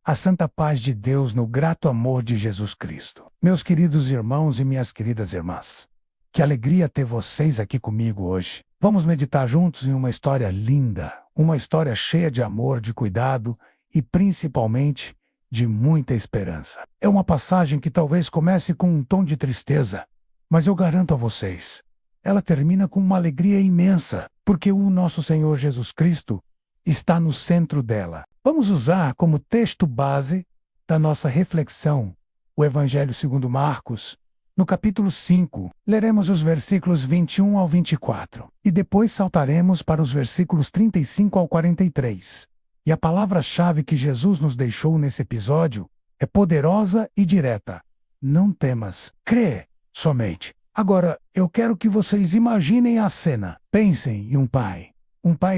A santa paz de Deus no grato amor de Jesus Cristo. Meus queridos irmãos e minhas queridas irmãs, que alegria ter vocês aqui comigo hoje. Vamos meditar juntos em uma história linda, uma história cheia de amor, de cuidado e principalmente de muita esperança. É uma passagem que talvez comece com um tom de tristeza, mas eu garanto a vocês, ela termina com uma alegria imensa, porque o nosso Senhor Jesus Cristo está no centro dela. Vamos usar como texto base da nossa reflexão o Evangelho segundo Marcos, no capítulo 5. Leremos os versículos 21 ao 24 e depois saltaremos para os versículos 35 ao 43. E a palavra-chave que Jesus nos deixou nesse episódio é poderosa e direta. Não temas, crê somente. Agora, eu quero que vocês imaginem a cena. Pensem em um pai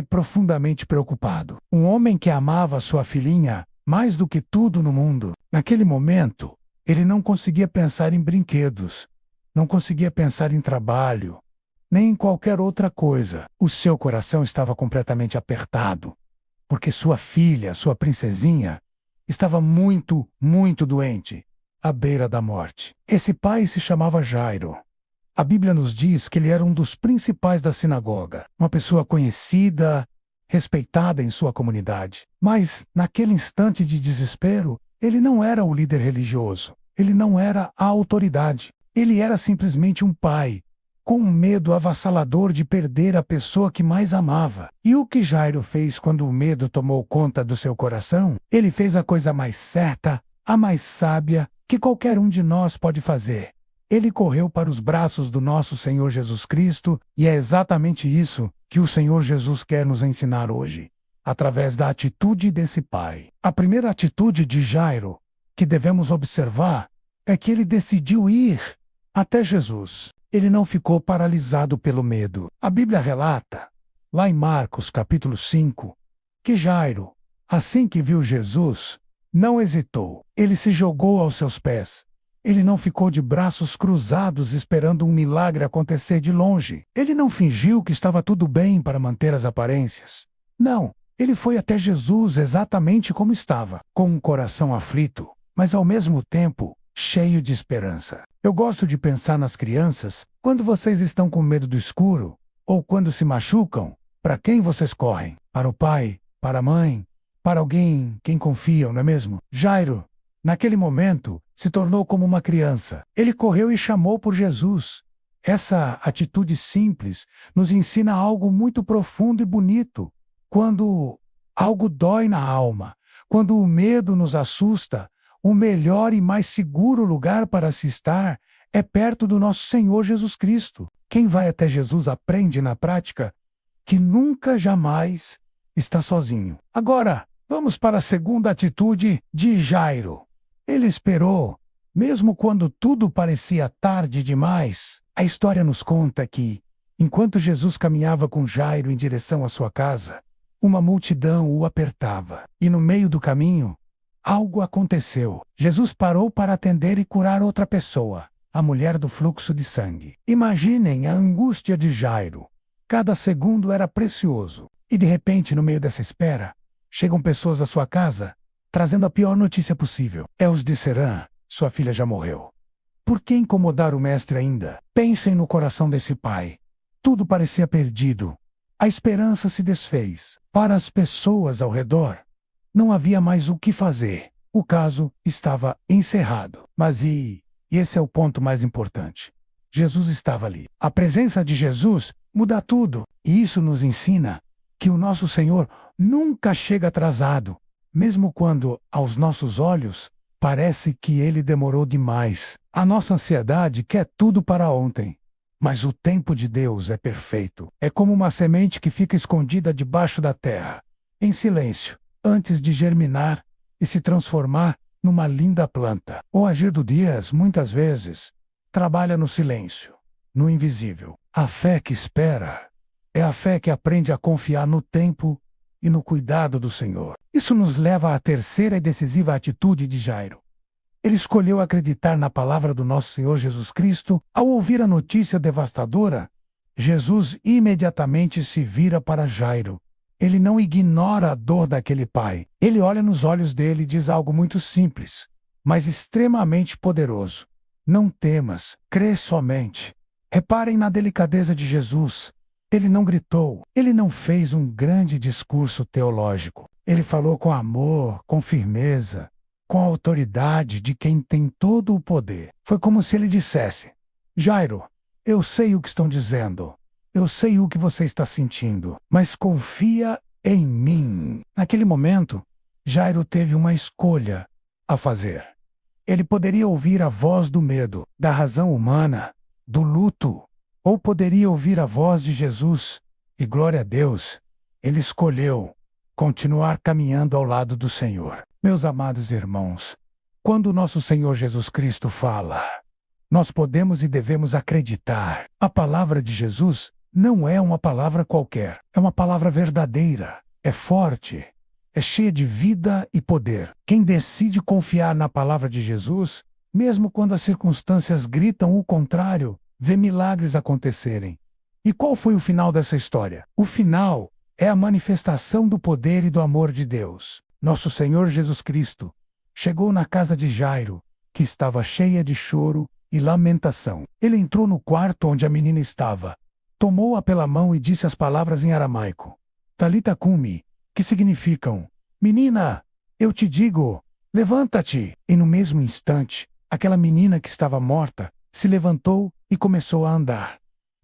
profundamente preocupado. Um homem que amava sua filhinha mais do que tudo no mundo. Naquele momento, ele não conseguia pensar em brinquedos, não conseguia pensar em trabalho, nem em qualquer outra coisa. O seu coração estava completamente apertado, porque sua filha, sua princesinha, estava muito, muito doente, à beira da morte. Esse pai se chamava Jairo. A Bíblia nos diz que ele era um dos principais da sinagoga, uma pessoa conhecida, respeitada em sua comunidade. Mas, naquele instante de desespero, ele não era o líder religioso, ele não era a autoridade. Ele era simplesmente um pai, com um medo avassalador de perder a pessoa que mais amava. E o que Jairo fez quando o medo tomou conta do seu coração? Ele fez a coisa mais certa, a mais sábia, que qualquer um de nós pode fazer. Ele correu para os braços do nosso Senhor Jesus Cristo, e é exatamente isso que o Senhor Jesus quer nos ensinar hoje, através da atitude desse pai. A primeira atitude de Jairo que devemos observar é que ele decidiu ir até Jesus. Ele não ficou paralisado pelo medo. A Bíblia relata, lá em Marcos capítulo 5, que Jairo, assim que viu Jesus, não hesitou. Ele se jogou aos seus pés. Ele não ficou de braços cruzados esperando um milagre acontecer de longe. Ele não fingiu que estava tudo bem para manter as aparências. Não, ele foi até Jesus exatamente como estava, com um coração aflito, mas ao mesmo tempo cheio de esperança. Eu gosto de pensar nas crianças. Quando vocês estão com medo do escuro, ou quando se machucam, para quem vocês correm? Para o pai, para a mãe, para alguém quem confiam, não é mesmo? Jairo, naquele momento, se tornou como uma criança. Ele correu e chamou por Jesus. Essa atitude simples nos ensina algo muito profundo e bonito. Quando algo dói na alma, quando o medo nos assusta, o melhor e mais seguro lugar para se estar é perto do nosso Senhor Jesus Cristo. Quem vai até Jesus aprende na prática que nunca, jamais está sozinho. Agora, vamos para a segunda atitude de Jairo. Ele esperou, mesmo quando tudo parecia tarde demais. A história nos conta que, enquanto Jesus caminhava com Jairo em direção à sua casa, uma multidão o apertava. E no meio do caminho, algo aconteceu. Jesus parou para atender e curar outra pessoa, a mulher do fluxo de sangue. Imaginem a angústia de Jairo. Cada segundo era precioso. E de repente, no meio dessa espera, chegam pessoas à sua casa, trazendo a pior notícia possível. É os disseram, sua filha já morreu. Por que incomodar o mestre ainda? Pensem no coração desse pai. Tudo parecia perdido. A esperança se desfez. Para as pessoas ao redor, não havia mais o que fazer. O caso estava encerrado. Mas e esse é o ponto mais importante. Jesus estava ali. A presença de Jesus muda tudo. E isso nos ensina que o nosso Senhor nunca chega atrasado. Mesmo quando, aos nossos olhos, parece que ele demorou demais. A nossa ansiedade quer tudo para ontem. Mas o tempo de Deus é perfeito. É como uma semente que fica escondida debaixo da terra, em silêncio, antes de germinar e se transformar numa linda planta. O agir do Dias, muitas vezes, trabalha no silêncio, no invisível. A fé que espera é a fé que aprende a confiar no tempo e no cuidado do Senhor. Isso nos leva à terceira e decisiva atitude de Jairo. Ele escolheu acreditar na palavra do nosso Senhor Jesus Cristo. Ao ouvir a notícia devastadora, Jesus imediatamente se vira para Jairo Ele não ignora a dor daquele pai. Ele olha nos olhos dele e diz algo muito simples, mas extremamente poderoso. Não temas, crê somente. Reparem na delicadeza de Jesus. Ele não gritou, ele não fez um grande discurso teológico. Ele falou com amor, com firmeza, com a autoridade de quem tem todo o poder. Foi como se ele dissesse: Jairo, eu sei o que estão dizendo. Eu sei o que você está sentindo, mas confia em mim. Naquele momento, Jairo teve uma escolha a fazer. Ele poderia ouvir a voz do medo, da razão humana, do luto, ou poderia ouvir a voz de Jesus, e glória a Deus, ele escolheu continuar caminhando ao lado do Senhor. Meus amados irmãos, quando o nosso Senhor Jesus Cristo fala, nós podemos e devemos acreditar. A palavra de Jesus não é uma palavra qualquer, é uma palavra verdadeira, é forte, é cheia de vida e poder. Quem decide confiar na palavra de Jesus, mesmo quando as circunstâncias gritam o contrário, vê milagres acontecerem. E qual foi o final dessa história? O final é a manifestação do poder e do amor de Deus. Nosso Senhor Jesus Cristo chegou na casa de Jairo, que estava cheia de choro e lamentação. Ele entrou no quarto onde a menina estava, tomou-a pela mão e disse as palavras em aramaico, Talita cumi, que significam, menina, eu te digo, levanta-te. E no mesmo instante, aquela menina que estava morta se levantou e começou a andar.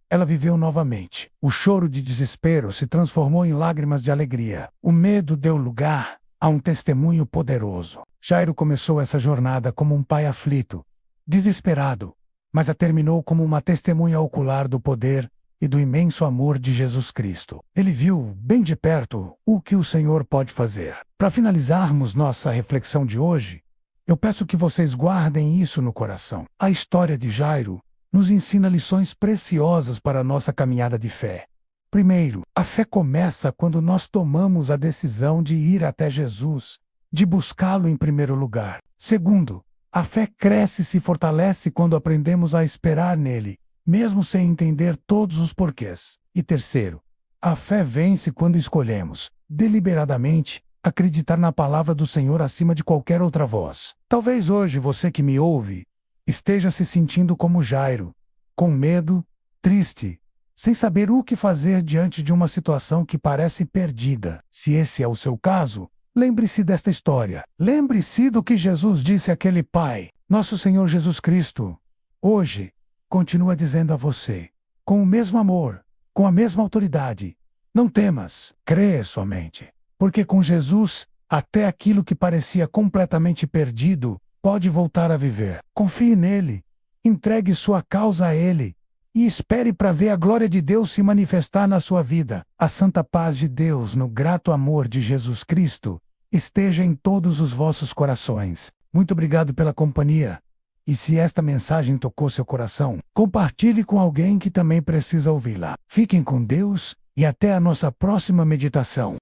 Ela viveu novamente. O choro de desespero se transformou em lágrimas de alegria. O medo deu lugar a um testemunho poderoso. Jairo começou essa jornada como um pai aflito, desesperado, mas a terminou como uma testemunha ocular do poder e do imenso amor de Jesus Cristo. Ele viu, bem de perto, o que o Senhor pode fazer. Para finalizarmos nossa reflexão de hoje, eu peço que vocês guardem isso no coração. A história de Jairo nos ensina lições preciosas para a nossa caminhada de fé. Primeiro, a fé começa quando nós tomamos a decisão de ir até Jesus, de buscá-lo em primeiro lugar. Segundo, a fé cresce e se fortalece quando aprendemos a esperar nele, mesmo sem entender todos os porquês. E terceiro, a fé vence quando escolhemos, deliberadamente, acreditar na palavra do Senhor acima de qualquer outra voz. Talvez hoje você que me ouve esteja se sentindo como Jairo, com medo, triste, sem saber o que fazer diante de uma situação que parece perdida. Se esse é o seu caso, lembre-se desta história. Lembre-se do que Jesus disse àquele pai. Nosso Senhor Jesus Cristo, hoje, continua dizendo a você, com o mesmo amor, com a mesma autoridade, não temas, crê somente. Porque com Jesus, até aquilo que parecia completamente perdido, pode voltar a viver. Confie nele, entregue sua causa a ele, e espere para ver a glória de Deus se manifestar na sua vida. A santa paz de Deus, no grato amor de Jesus Cristo, esteja em todos os vossos corações. Muito obrigado pela companhia. E se esta mensagem tocou seu coração, compartilhe com alguém que também precisa ouvi-la. Fiquem com Deus e até a nossa próxima meditação.